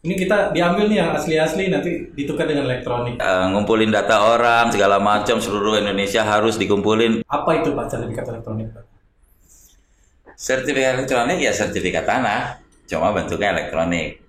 Ini kita diambil nih yang asli-asli, nanti ditukar dengan elektronik. Ngumpulin data orang segala macam seluruh Indonesia harus dikumpulin. Apa itu Pak sertifikat elektronik, Pak? Sertifikat elektronik ya sertifikat tanah, cuma bentuknya elektronik.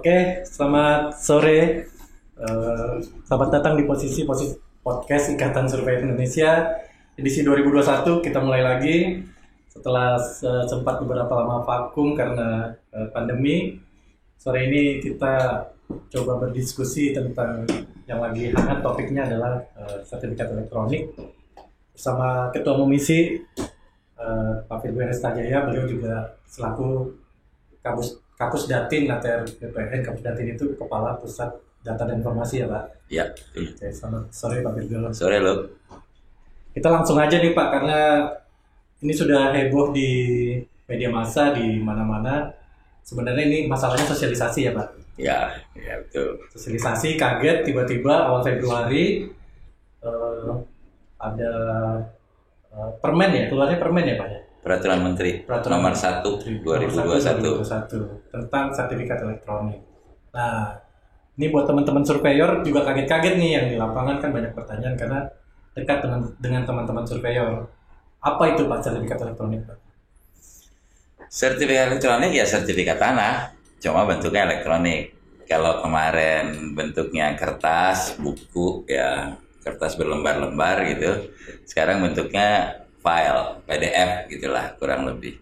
Oke, selamat sore. Selamat datang di posisi podcast Ikatan Surveyor Indonesia edisi 2021. Kita mulai lagi setelah sempat beberapa lama vakum karena pandemi. Sore ini kita coba berdiskusi tentang yang lagi hangat, topiknya adalah sertifikat elektronik bersama Ketua Komisi Pak Firman Stajaya. Beliau juga selaku Kapus Datin ATR BPN. Kapus Datin itu Kepala Pusat Data dan Informasi ya Pak? Ya. Oke, selamat sore Pak Firman. Sore lo. Kita langsung aja nih Pak, karena ini sudah heboh di media massa di mana-mana. Sebenarnya ini masalahnya sosialisasi ya Pak? Ya betul. Sosialisasi, kaget tiba-tiba awal Februari ada permen ya, keluarnya permen ya Pak ya? Peraturan Menteri nomor 1 2021 tentang sertifikat elektronik. Nah, ini buat teman-teman surveyor juga kaget-kaget nih, yang di lapangan kan banyak pertanyaan karena dekat dengan teman-teman surveyor. Apa itu Pak sertifikat elektronik, Pak? Sertifikat elektronik ya sertifikat tanah, cuma bentuknya elektronik. Kalau kemarin bentuknya kertas, buku ya, kertas berlembar-lembar gitu. Sekarang bentuknya file, PDF gitulah kurang lebih.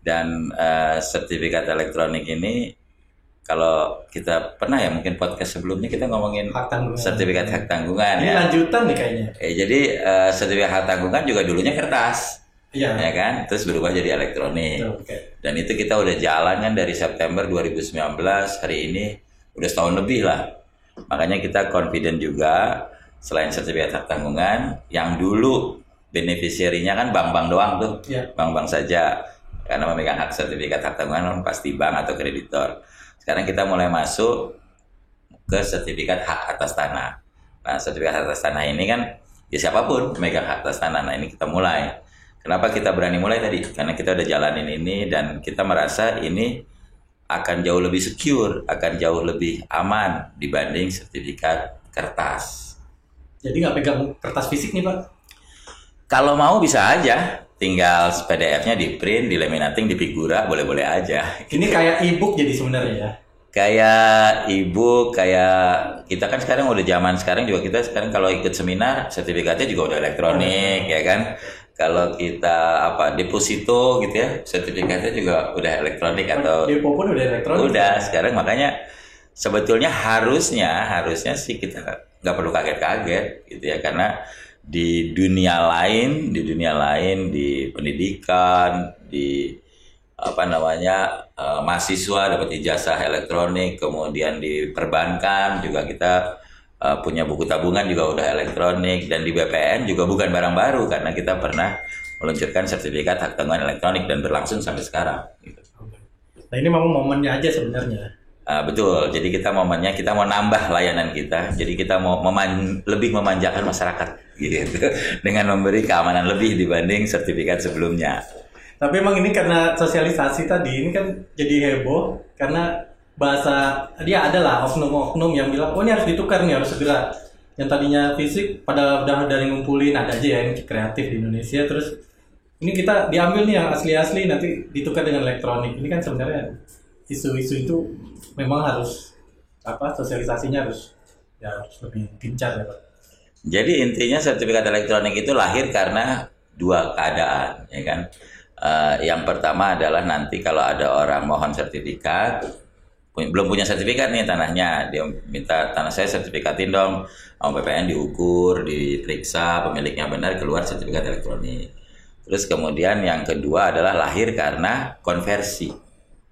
Dan sertifikat elektronik ini, kalau kita pernah ya mungkin podcast sebelumnya kita ngomongin sertifikat hak tanggungan. Ini ya. Lanjutan nih kayaknya. Jadi sertifikat hak tanggungan juga dulunya kertas. Iya. Ya kan? Terus berubah jadi elektronik. Okay. Dan itu kita udah jalan kan dari September 2019, hari ini udah setahun lebih lah. Makanya kita confident juga, selain sertifikat hak tanggungan, yang dulu beneficiary-nya kan bank-bank doang tuh. Yeah. Bank-bank saja. Karena memegang hak sertifikat hak tanggungan pasti bank atau kreditor. Sekarang kita mulai masuk ke sertifikat hak atas tanah. Nah, sertifikat hak atas tanah ini kan ya siapapun memegang hak atas tanah. Nah, ini kita mulai. Kenapa kita berani mulai tadi? Karena kita udah jalanin ini dan kita merasa ini akan jauh lebih secure, akan jauh lebih aman dibanding sertifikat kertas. Jadi nggak pegang kertas fisik nih Pak? Kalau mau bisa aja, tinggal PDF-nya di print, di laminating, di figura, boleh-boleh aja. Ini kayak e-book jadi sebenarnya ya? Kayak e-book, kayak kita kan sekarang udah zaman sekarang juga, kita sekarang kalau ikut seminar sertifikatnya juga udah elektronik ya kan. Kalau kita deposito gitu ya, sertifikatnya juga udah elektronik atau depo pun udah elektronik. Udah sekarang, makanya sebetulnya harusnya sih kita nggak perlu kaget-kaget gitu ya, karena di dunia lain di pendidikan, di mahasiswa dapat ijazah elektronik, kemudian di perbankan juga kita punya buku tabungan juga udah elektronik, dan di BPN juga bukan barang baru karena kita pernah meluncurkan sertifikat hak tanggungan elektronik dan berlangsung sampai sekarang gitu. Nah, ini memang momennya aja sebenarnya. Betul, jadi kita momennya kita mau nambah layanan kita, jadi kita mau lebih memanjakan masyarakat gitu dengan memberi keamanan lebih dibanding sertifikat sebelumnya. Tapi emang ini karena sosialisasi tadi ini kan jadi heboh karena bahasa dia adalah oknum-oknum yang bilang ini harus ditukar nih, harus segera. Yang tadinya fisik pada udah dari ngumpulin, ada aja ya yang kreatif di Indonesia, terus ini kita diambil nih yang asli-asli, nanti ditukar dengan elektronik. Ini kan sebenarnya isu-isu itu memang harus sosialisasinya harus lebih gencar ya Pak. Jadi intinya sertifikat elektronik itu lahir karena dua keadaan ya kan. Yang pertama adalah nanti kalau ada orang mohon sertifikat, belum punya sertifikat nih tanahnya, dia minta tanah saya sertifikatin dong, mau BPN diukur, diperiksa pemiliknya benar, keluar sertifikat elektronik. Terus kemudian yang kedua adalah lahir karena konversi.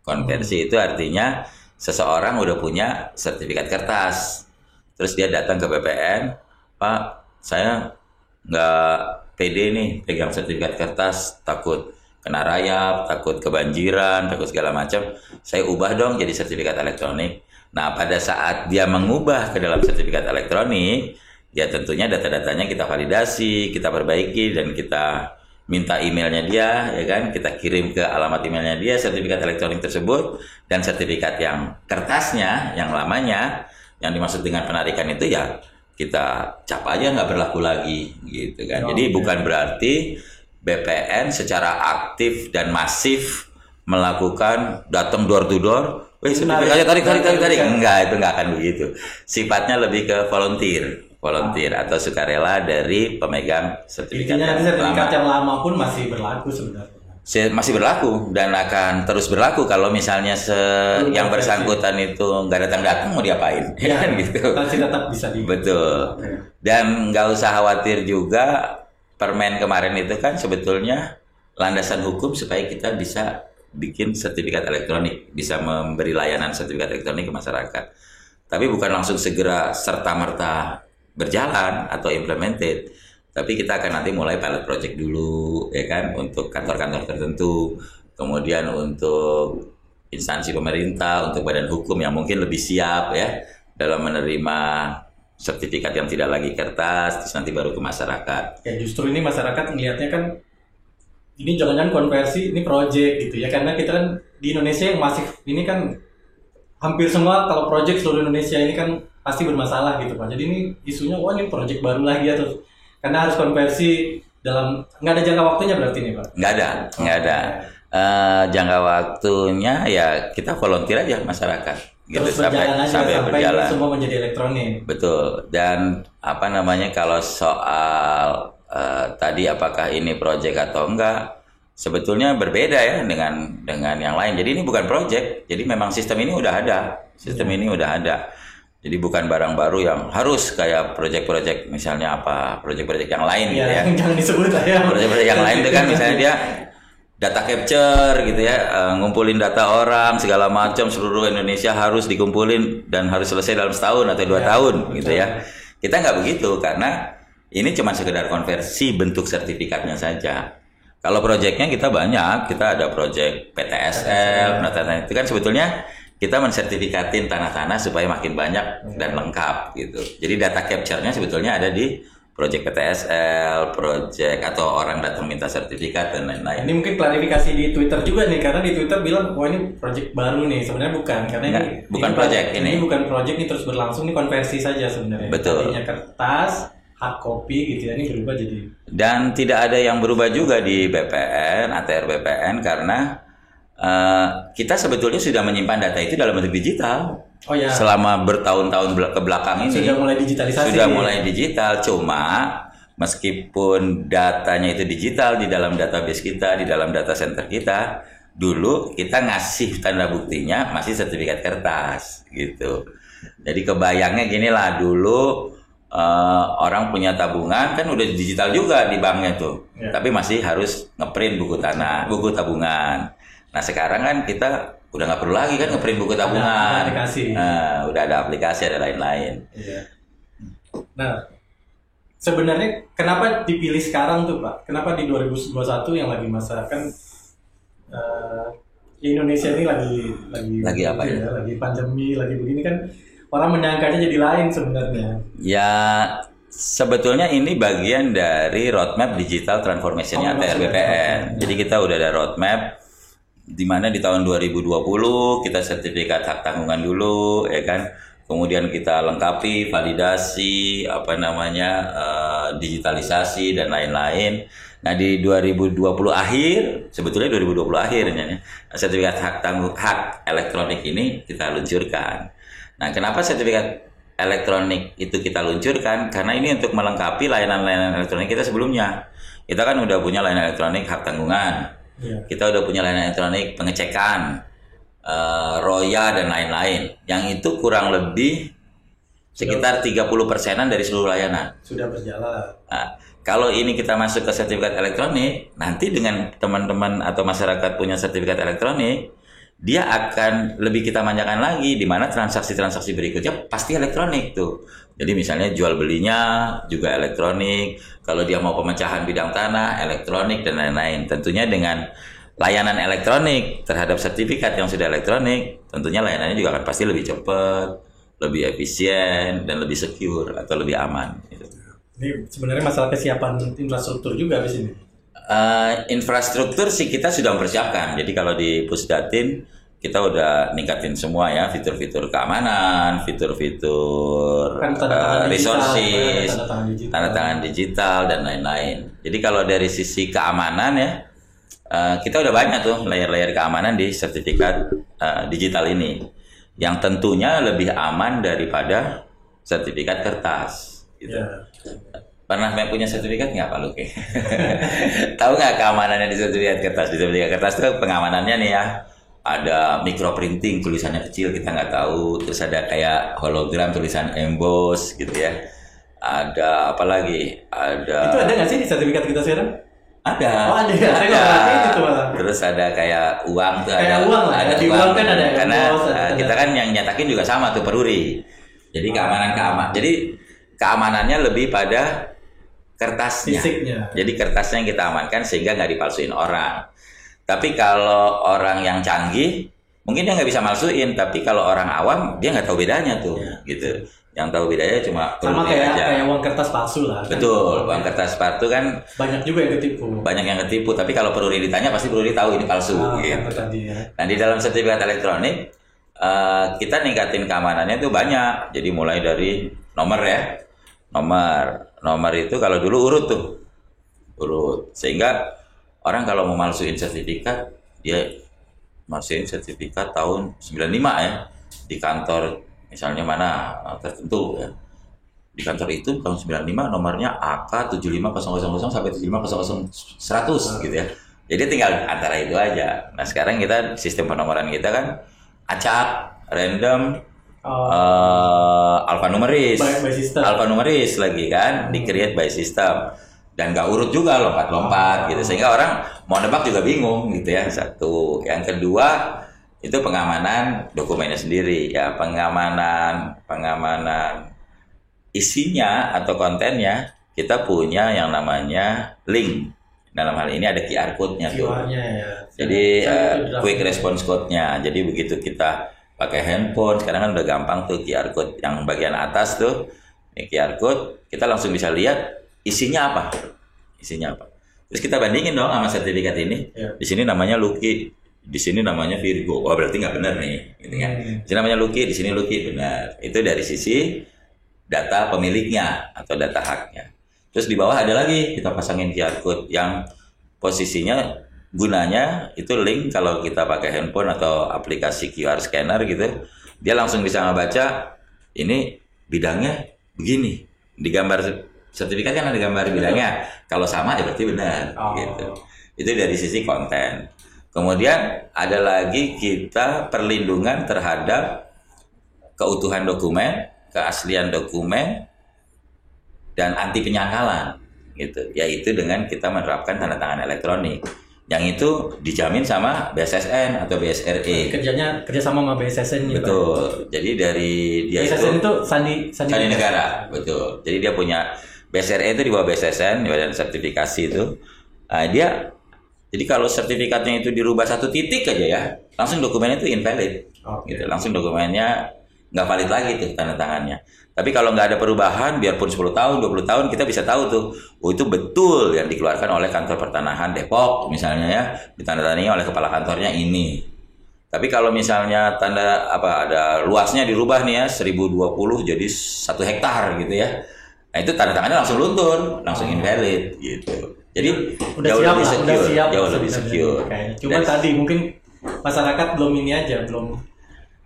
Konversi itu artinya seseorang udah punya sertifikat kertas, terus dia datang ke BPN, Pak, saya nggak pede nih pegang sertifikat kertas, takut kena rayap, takut kebanjiran, takut segala macam. Saya ubah dong jadi sertifikat elektronik. Nah, pada saat dia mengubah ke dalam sertifikat elektronik, ya tentunya data-datanya kita validasi, kita perbaiki, dan kita minta emailnya dia, ya kan, kita kirim ke alamat emailnya dia sertifikat elektronik tersebut, dan sertifikat yang kertasnya, yang lamanya, yang dimaksud dengan penarikan itu ya kita cap aja nggak berlaku lagi, gitu kan. Jadi bukan berarti BPN secara aktif dan masif melakukan datang door to door, sertifikatnya tarik, enggak, itu nggak akan begitu. Sifatnya lebih ke volunteer atau sukarela dari pemegang sertifikat. Intinya sertifikat yang lama pun masih berlaku sebenarnya. Masih berlaku dan akan terus berlaku kalau misalnya yang bersangkutan itu nggak datang mau diapain, ya kan gitu. Masih tetap bisa Betul. Dan nggak usah khawatir juga, Permen kemarin itu kan sebetulnya landasan hukum supaya kita bisa bikin sertifikat elektronik, bisa memberi layanan sertifikat elektronik ke masyarakat. Tapi bukan langsung segera serta-merta berjalan atau implemented, tapi kita akan nanti mulai pilot project dulu, ya kan, untuk kantor-kantor tertentu, kemudian untuk instansi pemerintah, untuk badan hukum yang mungkin lebih siap ya dalam menerima sertifikat yang tidak lagi kertas, terus nanti baru ke masyarakat. Ya justru ini masyarakat melihatnya kan ini jangan-jangan konversi ini project gitu ya, karena kita kan di Indonesia yang masif ini kan hampir semua kalau project seluruh Indonesia ini kan pasti bermasalah gitu Pak. Jadi ini isunya wah ini project baru lagi atau karena harus konversi dalam nggak ada jangka waktunya berarti nih Pak? Nggak ada. Jangka waktunya ya kita volunteer aja masyarakat. Terus gitu, sampai berjalan. Semua menjadi elektronik. Betul. Dan apa namanya kalau soal tadi apakah ini project atau enggak, sebetulnya berbeda ya dengan yang lain. Jadi ini bukan project. Jadi memang sistem ini udah ada. Ini udah ada. Jadi bukan barang baru yang harus kayak project-project misalnya apa, project-project yang lain gitu ya. Jangan disebut lah ya. Project-project yang lain itu kan misalnya dia data capture gitu ya, ngumpulin data orang segala macam seluruh Indonesia harus dikumpulin dan harus selesai dalam setahun atau 2 tahun gitu ya. Kita nggak begitu karena ini cuma sekedar konversi bentuk sertifikatnya saja. Kalau proyeknya kita banyak, kita ada proyek PTSL, itu kan sebetulnya kita mensertifikatin tanah-tanah supaya makin banyak dan lengkap gitu. Jadi data capture-nya sebetulnya ada di proyek PTSL, proyek atau orang datang minta sertifikat dan lain-lain. Ini mungkin klarifikasi di Twitter juga nih, karena di Twitter bilang, wah ini proyek baru nih. Sebenarnya bukan, karena bukan proyek ini. Ini bukan proyek, ini terus berlangsung, ini konversi saja sebenarnya. Betul. Tadinya kertas, hard copy gitu ya, ini berubah jadi. Dan tidak ada yang berubah juga di BPN, ATR BPN karena kita sebetulnya sudah menyimpan data itu dalam bentuk digital. Oh ya. Selama bertahun-tahun ke belakang ini sudah mulai digitalisasi. Sudah mulai digital, cuma meskipun datanya itu digital di dalam database kita, di dalam data center kita, dulu kita ngasih tanda buktinya masih sertifikat kertas gitu. Jadi kebayangnya gini lah, dulu orang punya tabungan kan udah digital juga di banknya tuh, tapi masih harus ngeprint buku tabungan. Nah sekarang kan kita udah nggak perlu lagi kan ngeprint buku tabungan, udah ada aplikasi, ada lain-lain. Iya. Nah sebenarnya kenapa dipilih sekarang tuh Pak? Kenapa di 2021 yang lagi masa kan Indonesia ini lagi apa ya? Lagi pandemi, lagi begini kan orang menyangkanya jadi lain sebenarnya. Ya sebetulnya ini bagian dari roadmap digital transformation-nya ATR BPN. Jadi kita udah ada roadmap di mana di tahun 2020 kita sertifikat hak tanggungan dulu ya kan, kemudian kita lengkapi validasi digitalisasi dan lain-lain. Nah di 2020 akhir, sebetulnya 2020 akhirnya sertifikat hak elektronik ini kita luncurkan. Nah kenapa sertifikat elektronik itu kita luncurkan? Karena ini untuk melengkapi layanan-layanan elektronik kita sebelumnya. Kita kan udah punya layanan elektronik hak tanggungan. Kita udah punya layanan elektronik pengecekan, roya dan lain-lain. Yang itu kurang lebih sekitar 30%-an dari seluruh layanan. Sudah berjalan. Nah, kalau ini kita masuk ke sertifikat elektronik, nanti dengan teman-teman atau masyarakat punya sertifikat elektronik, dia akan lebih kita manjakan lagi, di mana transaksi-transaksi berikutnya pasti elektronik tuh. Jadi misalnya jual belinya juga elektronik, kalau dia mau pemecahan bidang tanah elektronik dan lain-lain. Tentunya dengan layanan elektronik terhadap sertifikat yang sudah elektronik, tentunya layanannya juga akan pasti lebih cepat, lebih efisien, dan lebih secure atau lebih aman. Gitu. Ini sebenarnya masalah kesiapan infrastruktur juga di sini. Infrastruktur sih kita sudah mempersiapkan. Jadi kalau di Pusdatin kita udah ningkatin semua ya, fitur-fitur keamanan, fitur-fitur resources, tanda tangan digital dan lain-lain. Jadi kalau dari sisi keamanan ya, kita udah banyak tuh layer-layer keamanan di sertifikat digital ini, yang tentunya lebih aman daripada sertifikat kertas. Gitu. Yeah. Pernah punya sertifikat nggak Pak Luki? Tahu nggak keamanannya di sertifikat kertas? Di sertifikat kertas itu pengamanannya nih ya, ada microprinting tulisannya kecil kita nggak tahu, terus ada kayak hologram tulisan emboss gitu ya, ada apa lagi, ada itu ada nggak sih di sertifikat kita sekarang? Ada. Oh ada. Itu terus ada kayak uang tuh, kayak ada uang lah, ada di uang kan ada karena emboss, kita kan yang nyatakin juga sama tuh peruri, jadi jadi keamanannya lebih pada kertasnya, fisiknya. Jadi kertasnya yang kita amankan sehingga nggak dipalsuin orang. Tapi kalau orang yang canggih, mungkin dia nggak bisa malsuin. Tapi kalau orang awam, dia nggak tahu bedanya tuh, gitu. Yang tahu bedanya cuma sama kayak uang kertas palsu lah. Betul, uang kertas palsu kan banyak juga yang ketipu. Banyak yang ketipu. Tapi kalau perlu ditanya, pasti perlu tahu ini palsu. Gitu. Tadi, ya. Nah di dalam sertifikat elektronik, kita ningkatin keamanannya tuh banyak. Jadi mulai dari nomor ya, nomor itu kalau dulu urut, sehingga orang kalau mau malsuin sertifikat, dia malsuin sertifikat tahun 95 ya, di kantor misalnya mana tertentu ya. Di kantor itu tahun 95 nomornya AK 75000 sampai 7500100 gitu ya. Jadi tinggal antara itu aja. Nah sekarang kita sistem penomoran kita kan acak, random, alphanumeris, alphanumeris lagi kan, di-create by system. Dan nggak urut juga, lompat-lompat gitu, sehingga orang mau nebak juga bingung gitu ya. Satu, yang kedua itu pengamanan dokumennya sendiri ya, pengamanan isinya atau kontennya, kita punya yang namanya link. Dalam hal ini ada QR code-nya tuh. Ya. Jadi quick response code-nya. Jadi begitu kita pakai handphone, sekarang kan udah gampang tuh QR code yang bagian atas tuh, ini QR code, kita langsung bisa lihat isinya apa. Terus kita bandingin dong sama sertifikat ini. Ya. Di sini namanya Lucky, di sini namanya Virgo. Wah berarti nggak benar nih, gitu kan? Di sini namanya Lucky, di sini Lucky, benar. Itu dari sisi data pemiliknya atau data haknya. Terus di bawah ada lagi kita pasangin QR code yang posisinya gunanya itu link. Kalau kita pakai handphone atau aplikasi QR scanner gitu, dia langsung bisa ngebaca ini bidangnya begini. Di gambar sertifikat kan ada gambar bidangnya. Kalau sama ya berarti benar. Gitu. Itu dari sisi konten. Kemudian ada lagi kita perlindungan terhadap keutuhan dokumen, keaslian dokumen, dan anti penyangkalan. Gitu. Yaitu dengan kita menerapkan tanda tangan elektronik. Yang itu dijamin sama BSSN atau BSRE. Kerjasama sama BSSN gitu. Betul. Jadi dari dia BSSN itu Sandi Negara. Betul. Jadi dia punya BSRE itu di bawah BSSN, badan sertifikasi itu. Jadi kalau sertifikatnya itu dirubah satu titik aja ya, langsung dokumennya itu invalid. Gitu. Langsung dokumennya nggak valid lagi tuh tanda tangannya. Tapi kalau nggak ada perubahan, biarpun 10 tahun, 20 tahun, kita bisa tahu tuh, oh itu betul yang dikeluarkan oleh kantor pertanahan Depok, misalnya ya, ditandatangani oleh kepala kantornya ini. Tapi kalau misalnya ada luasnya dirubah nih ya, 1020 jadi 1 hektar gitu ya, nah itu tanda tangannya langsung luntur, langsung invalid gitu. Jadi udah jauh lebih secure. Cuma tadi mungkin masyarakat belum ini aja, belum.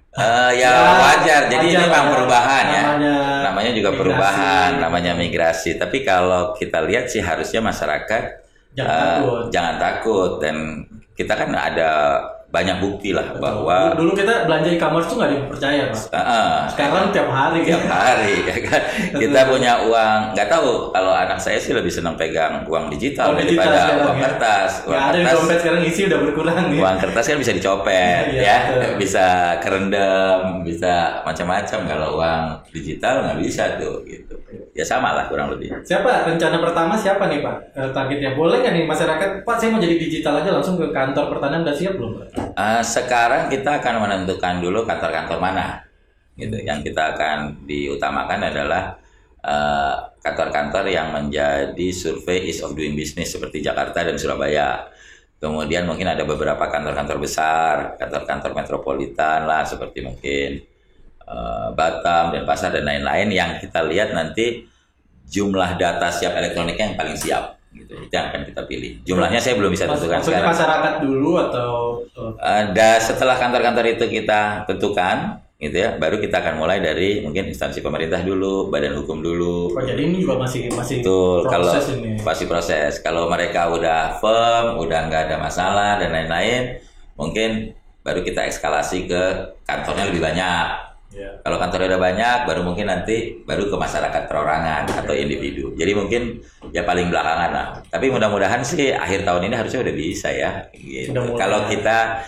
Wajar. Jadi ini memang perubahan ya. Namanya juga migrasi. Perubahan, namanya migrasi. Tapi kalau kita lihat sih harusnya masyarakat jangan takut. Dan kita kan ada banyak bukti lah. Betul. Bahwa dulu kita belanja e-commerce tuh nggak dipercaya, Pak. Sekarang tiap hari ya kan. Kita punya uang, nggak tahu, kalau anak saya sih lebih senang pegang uang digital daripada uang kertas. Uang kertas ada di dompet sekarang, isi udah berkurang ya. Uang kertas kan bisa dicopet ya, bisa kerendam, bisa macam-macam. Kalau uang digital nggak bisa tuh gitu. Ya sama lah kurang lebih. Siapa rencana pertama siapa nih Pak? Targetnya boleh nggak nih masyarakat? Pak saya mau jadi digital aja langsung ke kantor pertanian, udah siap belum Pak? Sekarang kita akan menentukan dulu kantor-kantor mana, gitu. Yang kita akan diutamakan adalah kantor-kantor yang menjadi survei ease of doing business seperti Jakarta dan Surabaya. Kemudian mungkin ada beberapa kantor-kantor besar, kantor-kantor metropolitan lah seperti mungkin Batam, Denpasar dan lain-lain yang kita lihat nanti jumlah data siap elektroniknya yang paling siap. Gitu. Itu yang akan kita pilih. Jumlahnya saya belum bisa tentukan sekarang. Masyarakat dulu atau? Setelah kantor-kantor itu kita tentukan, gitu ya, baru kita akan mulai dari mungkin instansi pemerintah dulu, badan hukum dulu. Oh, jadi ini juga masih betul, proses kalau ini. masih proses. Kalau mereka udah firm, udah nggak ada masalah dan lain-lain, mungkin baru kita eskalasi ke kantornya lebih banyak. Yeah. Kalau kantornya udah banyak, baru mungkin nanti baru ke masyarakat perorangan atau individu. Jadi mungkin ya paling belakangan lah. Tapi mudah-mudahan sih akhir tahun ini harusnya udah bisa ya. Gitu. Kalau kita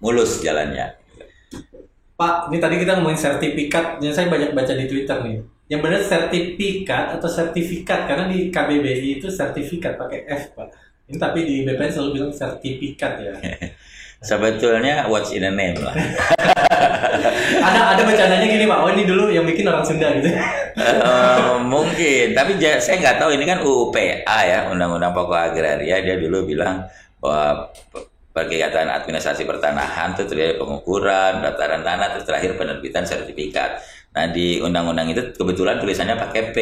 mulus jalannya. Pak, ini tadi kita ngomongin sertifikat, yang saya banyak baca di Twitter nih. Yang benar sertifikat atau sertifikat, karena di KBBI itu sertifikat pakai F, Pak. Ini tapi di BPN selalu bilang sertifikat ya. Sebetulnya what's in a name lah. ada bercandanya gini Pak, oh ini dulu yang bikin orang Sunda gitu. Mungkin, tapi saya nggak tahu, ini kan UPA ya, Undang-Undang Pokok Agraria, dia dulu bilang bahwa kegiatan administrasi pertanahan itu terjadi pengukuran, daftaran tanah, terus terakhir penerbitan sertifikat. Nah di undang-undang itu kebetulan tulisannya pakai P.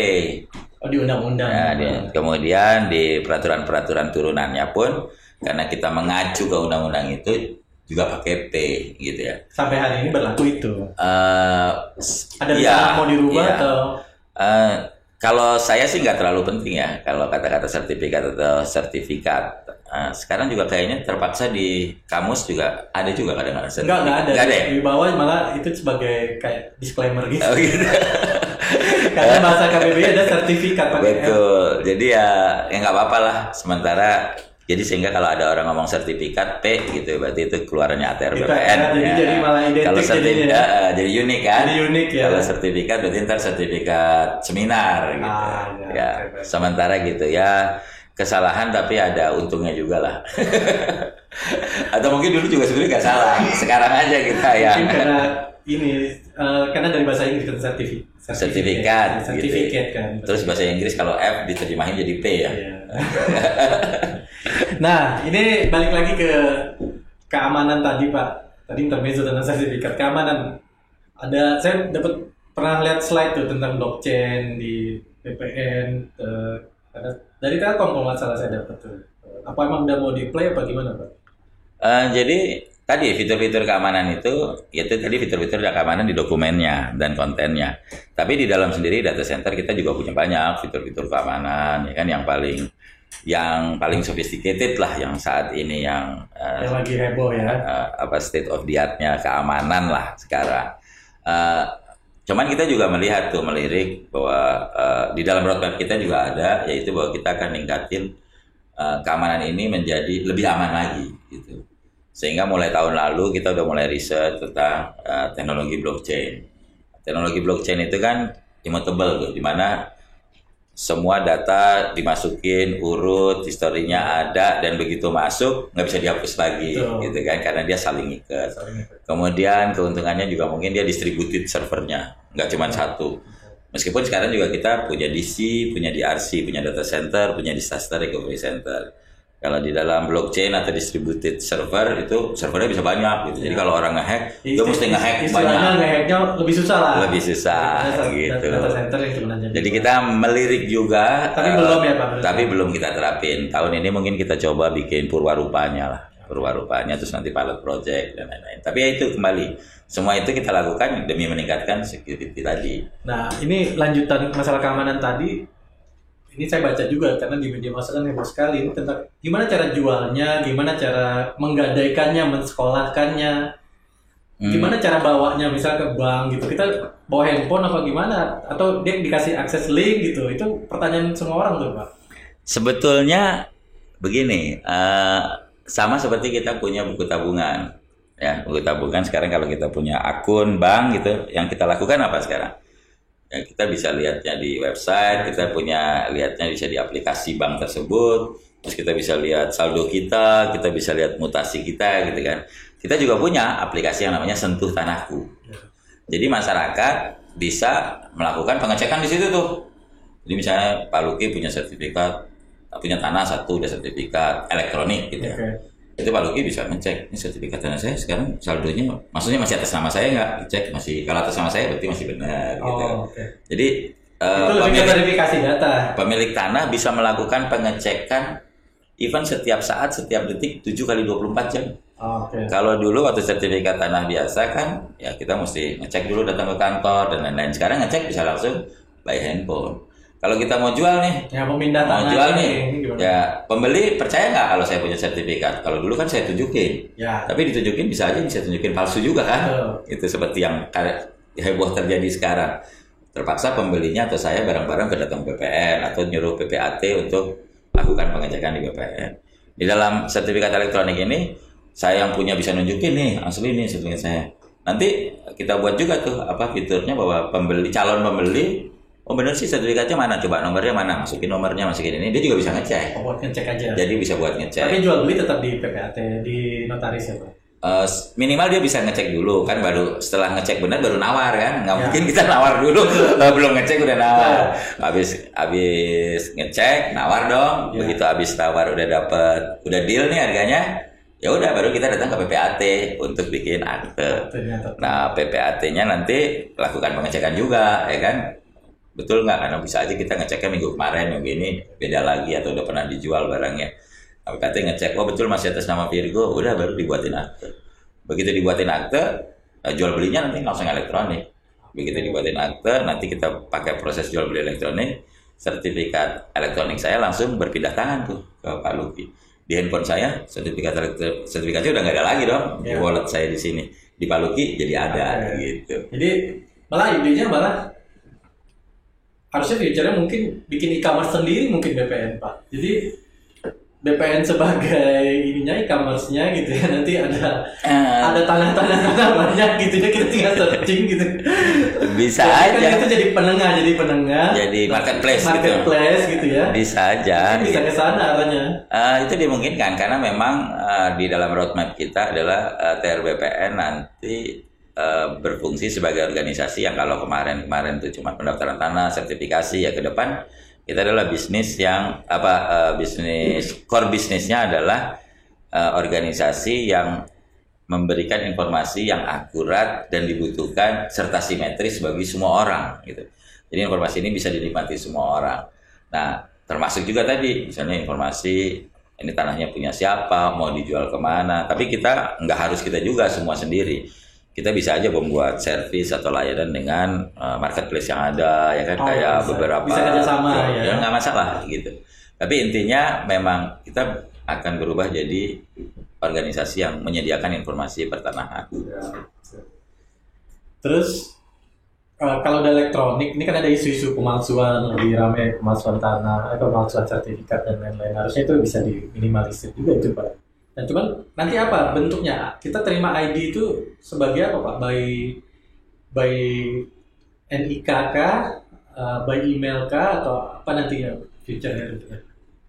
Oh di undang-undang. Nah, kemudian di peraturan-peraturan turunannya pun karena kita mengacu ke undang-undang itu juga pakai P gitu ya. Sampai hari ini berlaku itu. Ada ya, mau dirubah ya. atau? Kalau saya sih nggak terlalu penting ya kalau kata-kata sertifikat atau sertifikat. Sekarang juga kayaknya terpaksa di kamus juga ada juga kadang-kadang sertifikat. Nggak ada. Nggak ada ya? Di bawah malah itu sebagai kayak disclaimer gitu. Oh, gitu. Karena bahasa KBBI ada sertifikat pakai F. Betul. Jadi ya nggak apa-apa lah. Sementara jadi sehingga kalau ada orang ngomong sertifikat P gitu, berarti itu keluarannya ATR BPN. Jadi malah identik. Kalau sertifikat jadi unik kan? Jadi unik ya. Kalau sertifikat berarti ntar sertifikat seminar gitu. Ya. Sementara gitu ya. Kesalahan tapi ada untungnya juga lah. Atau mungkin dulu juga sebenarnya nggak salah. Sekarang aja kita ya. Mungkin karena ini karena dari bahasa Inggris kan sertifikat gitu. Kan. Terus bahasa Inggris kalau F diterjemahin jadi P ya. Iya. Nah ini balik lagi ke keamanan tadi Pak. Tadi intermezzo tentang sertifikat keamanan. Saya pernah lihat slide tuh tentang blockchain di BPN. Dari Telkom kalau nggak salah saya dapat tuh. Apa emang udah mau di-play apa gimana Pak? Jadi tadi fitur-fitur keamanan itu tadi fitur-fitur keamanan di dokumennya dan kontennya. Tapi di dalam sendiri data center kita juga punya banyak fitur-fitur keamanan ya kan yang paling sophisticated lah yang saat ini yang lagi heboh ya. State of the art-nya keamanan lah sekarang. Cuman kita juga melirik bahwa di dalam roadmap kita juga ada, yaitu bahwa kita akan ningkatin keamanan ini menjadi lebih aman lagi gitu. Sehingga mulai tahun lalu kita udah mulai riset tentang teknologi blockchain. Teknologi blockchain itu kan immutable tuh, di mana semua data dimasukin, urut, historinya ada, dan begitu masuk nggak bisa dihapus lagi, gitu kan, karena dia saling ikat. Kemudian keuntungannya juga mungkin dia distributed servernya, nggak cuma satu. Meskipun sekarang juga kita punya DC, punya DRC, punya data center, punya disaster recovery center. Kalau di dalam blockchain atau distributed server itu servernya bisa banyak gitu. Jadi kalau orang ngehack, dia mesti ngehack banyak. Ngehacknya lebih susah lah. Lebih susah gitu. Data center yang sebenarnya. Jadi kita melirik juga. Tapi belum ya Pak. Tapi belum kita terapin. Tahun ini mungkin kita coba bikin purwarupanya lah. Purwarupanya terus nanti pilot project dan lain-lain. Tapi ya itu kembali. Semua itu kita lakukan demi meningkatkan security tadi. Nah ini lanjutan masalah keamanan tadi. Ini saya baca juga karena di media massa kan heboh sekali ini tentang gimana cara jualnya, gimana cara menggadaikannya, mensekolahkannya, gimana cara bawanya misal ke bank gitu. Kita bawa handphone apa gimana? Atau dia dikasih akses link gitu? Itu pertanyaan semua orang tuh Pak. Sebetulnya begini, sama seperti kita punya buku tabungan. Ya, buku tabungan sekarang kalau kita punya akun bank gitu, yang kita lakukan apa sekarang? Ya, kita bisa lihatnya di website, kita punya lihatnya bisa di aplikasi bank tersebut, terus kita bisa lihat saldo kita bisa lihat mutasi kita gitu kan. Kita juga punya aplikasi yang namanya Sentuh Tanahku. Jadi masyarakat bisa melakukan pengecekan di situ tuh. Jadi misalnya Pak Luki punya sertifikat, punya tanah satu, udah sertifikat elektronik gitu ya. Itu Pak Luki bisa ngecek, ini sertifikat tanah saya sekarang saldonya, maksudnya masih atas nama saya nggak? Dicek, masih, kalau atas nama saya berarti masih benar gitu. Jadi itu lebih ke verifikasi data. Pemilik tanah bisa melakukan pengecekan even setiap saat, setiap detik 7 kali 24 jam. Kalau dulu waktu sertifikat tanah biasa kan, ya kita mesti ngecek dulu, datang ke kantor dan lain-lain. Sekarang ngecek bisa langsung by handphone. Kalau kita mau jual nih, mau jual nih, ya pembeli percaya nggak kalau saya punya sertifikat? Kalau dulu kan saya tunjukin, tapi ditunjukin bisa aja saya tunjukin palsu juga kan? Itu seperti yang heboh terjadi sekarang. Terpaksa pembelinya atau saya barang-barang ke datang BPN atau nyuruh PPAT untuk lakukan pengecekan di BPN. Di dalam sertifikat elektronik ini, saya yang punya bisa nunjukin nih asli nih sertifikat saya. Nanti kita buat juga tuh fiturnya bahwa calon pembeli, oh benar sih sertifikatnya mana, coba nomornya mana, masukin nomornya, masukin ini, dia juga bisa ngecek. Buat ngecek aja. Jadi bisa buat ngecek. Tapi jual beli tetap di PPAT, di notaris ya Pak? Minimal dia bisa ngecek dulu kan, baru setelah ngecek benar baru nawar kan, nggak mungkin kita nawar dulu belum ngecek udah nawar. Habis ngecek nawar dong, begitu habis nawar udah deal nih harganya, ya udah baru kita datang ke PPAT untuk bikin akte. Nah PPAT-nya nanti lakukan pengecekan juga ya kan. Betul nggak? Karena bisa aja kita ngeceknya minggu kemarin, minggu ini beda lagi atau udah pernah dijual barangnya. Katanya ngecek, oh betul masih atas nama Virgo, udah baru dibuatin akte. Begitu dibuatin akte, jual belinya nanti langsung elektronik. Begitu dibuatin akte, nanti kita pakai proses jual beli elektronik, sertifikat elektronik saya langsung berpindah tangan tuh ke Pak Luki. Di handphone saya sertifikatnya udah nggak ada lagi dong, di wallet saya di sini. Di Pak Luki jadi ada gitu. Jadi malah idenya harusnya future-nya mungkin bikin e-commerce sendiri mungkin BPN Pak. Jadi BPN sebagai e-commerce-nya gitu ya, nanti ada tanah-tanah banyak gitu ya, kita tinggal searching gitu. Bisa aja. Kan itu jadi penengah. Jadi marketplace gitu ya. Bisa aja. Bisa ke sana arahnya. Itu dimungkinkan karena memang di dalam roadmap kita adalah TRBPN nanti berfungsi sebagai organisasi yang kalau kemarin itu cuma pendaftaran tanah, sertifikasi, ya ke depan kita adalah bisnis yang core bisnisnya adalah organisasi yang memberikan informasi yang akurat dan dibutuhkan serta simetris bagi semua orang gitu. Jadi informasi ini bisa dinikmati semua orang. Nah, termasuk juga tadi misalnya informasi ini tanahnya punya siapa, mau dijual kemana. Tapi kita nggak harus kita juga semua sendiri. Kita bisa aja membuat servis atau layanan dengan marketplace yang ada ya kan, kayak beberapa bisa kerjasama ya nggak masalah gitu. Tapi intinya memang kita akan berubah jadi organisasi yang menyediakan informasi pertanahan. Terus kalau ada elektronik, ini kan ada isu-isu pemalsuan, lebih ramai pemalsuan tanah, pemalsuan sertifikat dan lain-lain. Harusnya itu bisa diminimalisir juga itu Pak. Nah, cuman nanti apa bentuknya? Kita terima ID itu sebagai apa Pak? By NIK kah? By email kah? Atau apa nantinya future-nya?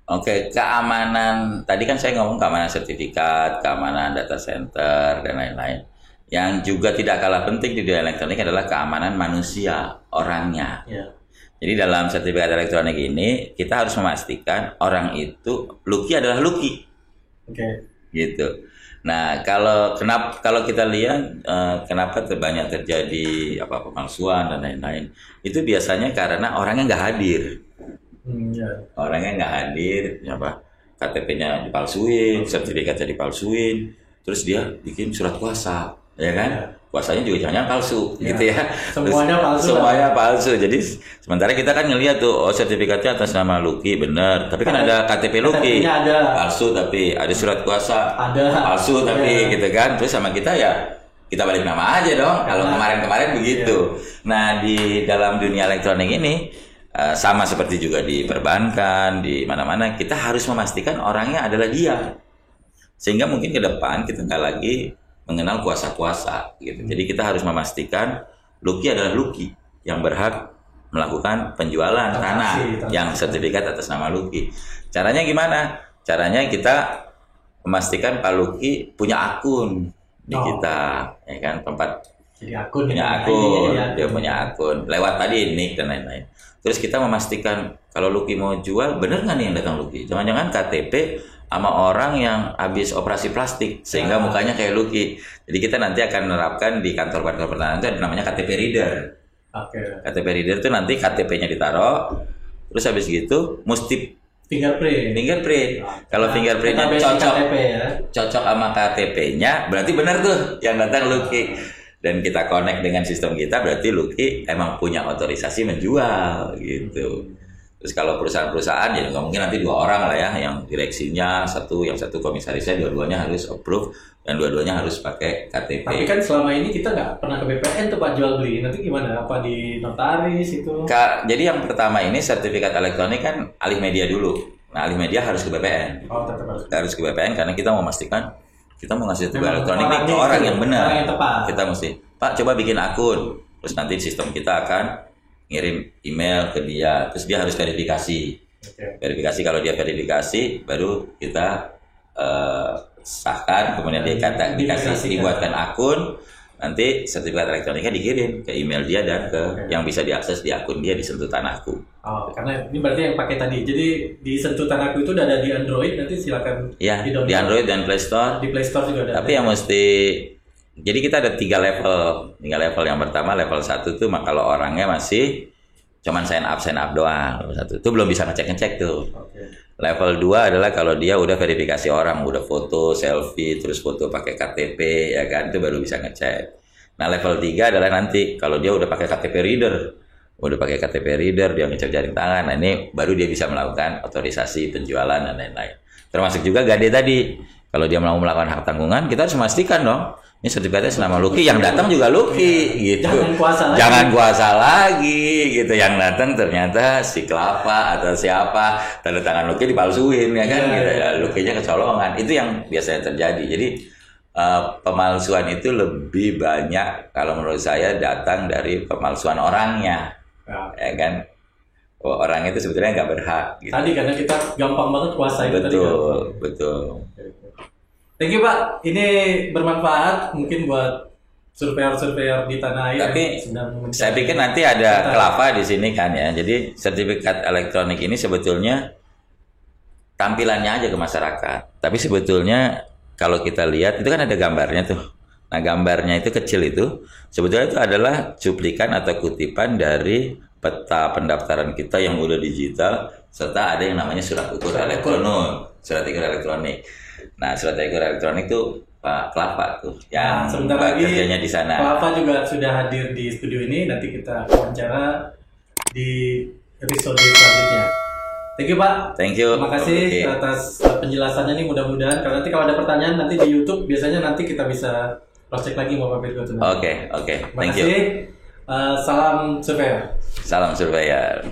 Oke, keamanan. Tadi kan saya ngomong keamanan sertifikat, keamanan data center, dan lain-lain. Yang juga tidak kalah penting di dunia elektronik adalah keamanan manusia, orangnya. Jadi dalam sertifikat elektronik ini, kita harus memastikan orang itu, Luki adalah Luki. Gitu. Nah, kalau kita lihat kenapa banyak terjadi pemalsuan dan lain-lain, itu biasanya karena orangnya nggak hadir. Orangnya nggak hadir, KTP-nya dipalsuin, sertifikatnya dipalsuin, terus dia bikin surat kuasa, ya kan? Kuasanya juga jangan palsu, gitu ya. Semuanya palsu. Jadi sementara kita kan ngelihat tuh, sertifikatnya atas nama Luki benar, tapi kan ada KTP Luki palsu, tapi ada surat kuasa palsu, tapi gitu kan. Terus sama kita kita balik nama aja dong. Kalau kemarin begitu. Nah di dalam dunia elektronik ini sama seperti juga di perbankan, di mana-mana kita harus memastikan orangnya adalah dia, sehingga mungkin ke depan kita nggak lagi mengenal kuasa-kuasa gitu. Jadi kita harus memastikan Luki adalah Luki yang berhak melakukan penjualan tanah yang sertifikat atas nama Luki. Caranya gimana? Caranya kita memastikan Pak Luki punya akun di kita, ya kan, tempat jadi akun, punya akun, dia punya akun lewat tadi nick dan lain-lain. Terus kita memastikan kalau Luki mau jual, bener nggak nih yang datang Luki? Jangan-jangan KTP sama orang yang habis operasi plastik sehingga mukanya kayak Luki. Jadi kita nanti akan menerapkan di kantor pertanahan itu namanya KTP reader. KTP reader itu nanti KTP-nya ditaruh, terus habis gitu mesti fingerprint. Kalau fingerprintnya cocok sama KTP-nya, berarti benar tuh yang datang Luki. Dan kita connect dengan sistem kita, berarti Luki emang punya otorisasi menjual gitu. Terus kalau perusahaan-perusahaan, ya nggak mungkin nanti 2 orang lah ya, yang direksinya yang satu komisarisnya, dua-duanya harus approve dan dua-duanya harus pakai KTP. Tapi kan selama ini kita nggak pernah ke BPN tuh Pak jual beli. Nanti gimana? Apa di notaris itu? Jadi yang pertama ini sertifikat elektronik kan alih media dulu. Nah, alih media harus ke BPN. Tetap harus ke BPN karena kita mau memastikan kita mau ngasih sertifikat elektronik ini ke orang yang benar. Kita mesti, Pak coba bikin akun. Terus nanti sistem kita akan ngirim email ke dia. Terus dia harus verifikasi. Verifikasi, kalau dia verifikasi baru kita sahkan, kemudian dibuatkan akun, nanti sertifikat elektroniknya dikirim ke email dia dan ke yang bisa diakses di akun dia di Sentuh Tanahku. Karena ini berarti yang pakai tadi. Jadi di Sentuh Tanahku itu udah ada di Android, nanti silakan di Android dan Play Store. Di Play Store juga ada. Tapi yang mesti, jadi kita ada 3 level. Yang pertama level 1 tuh kalau orangnya masih cuman sign up doang. Level 1 itu belum bisa ngecek tuh. Level 2 adalah kalau dia udah verifikasi orang, udah foto, selfie, terus foto pakai KTP, ya kan, itu baru bisa ngecek. Nah, level 3 adalah nanti kalau dia udah pakai KTP reader, dia ngecek jaring tangan. Nah, ini baru dia bisa melakukan otorisasi penjualan dan lain-lain. Termasuk juga Gade tadi. Kalau dia mau melakukan hak tanggungan, kita harus memastikan dong, ini sertifikatnya nama Luki, yang datang juga Luki, gitu. Jangan kuasa lagi, gitu. Yang datang ternyata si Kelapa atau siapa, tanda tangan Luki dipalsuin, ya kan? Gitu. Lukinya kecolongan. Itu yang biasanya terjadi. Jadi pemalsuan itu lebih banyak kalau menurut saya datang dari pemalsuan orangnya, ya kan? Orang itu sebetulnya nggak berhak. Gitu. Tadi karena kita gampang banget kuasai. Betul. Thank you Pak, ini bermanfaat mungkin buat surveyor di tanah air. Tapi saya pikir nanti ada Kelapa di sini kan ya. Jadi sertifikat elektronik ini sebetulnya tampilannya aja ke masyarakat. Tapi sebetulnya kalau kita lihat itu kan ada gambarnya tuh. Nah, gambarnya itu kecil itu sebetulnya itu adalah cuplikan atau kutipan dari peta pendaftaran kita yang udah digital, serta ada yang namanya surat ukur elektronik. Nah, surat ukur elektronik itu Pak Kelapa tuh yang sebentar lagi kerjanya di sana. Kelapa juga sudah hadir di studio ini, nanti kita wawancara di episode selanjutnya. Thank you Pak. Thank you. Terima kasih atas penjelasannya nih, mudah-mudahan kalau nanti ada pertanyaan nanti di YouTube biasanya nanti kita bisa cross check lagi mau Pak Pedro. Oke. Thank you. Salam surveyor. Salam surveyor.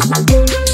Thank you.